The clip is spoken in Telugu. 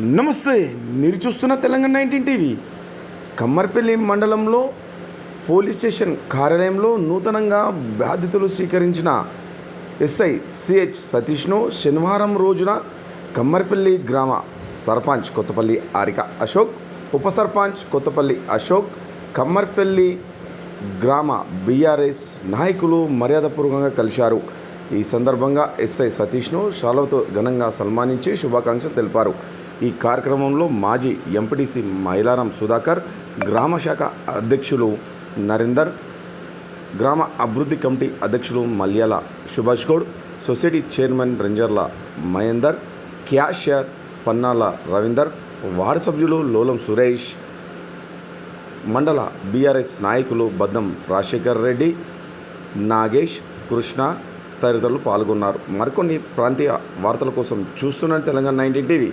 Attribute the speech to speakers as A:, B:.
A: నమస్తే, మీరు చూస్తున్న తెలంగాణ 19 టీవీ. కమ్మర్పల్లి మండలంలో పోలీస్ స్టేషన్ కార్యాలయంలో నూతనంగా బాధ్యతలు స్వీకరించిన ఎస్ఐ సిహెచ్ సతీష్ను శనివారం రోజున కమ్మర్పల్లి గ్రామ సర్పంచ్ కొత్తపల్లి ఆరిక అశోక్, ఉప సర్పంచ్ కొత్తపల్లి అశోక్, కమ్మర్పల్లి గ్రామ బీఆర్ఎస్ నాయకులు మర్యాదపూర్వకంగా కలిశారు. ఈ సందర్భంగా ఎస్ఐ సతీష్ను శాలువాతో ఘనంగా సన్మానించి శుభాకాంక్షలు తెలిపారు. ఈ కార్యక్రమంలో మాజీ ఎంపీటీసీ మైలారం సుధాకర్, గ్రామ శాఖ అధ్యక్షులు నరేందర్, గ్రామ అభివృద్ధి కమిటీ అధ్యక్షులు Malyala Subhash Goud, society chairman Ranjarla Mahender, cashier Pannala Ravinder, ward సభ్యులు లోలం సురేష్, మండల బీఆర్ఎస్ నాయకులు బద్దం రాజశేఖర్ రెడ్డి, నాగేష్, కృష్ణ తదితరులు పాల్గొన్నారు. మరికొన్ని ప్రాంతీయ వార్తల కోసం చూస్తున్న తెలంగాణ 19 టీవీ.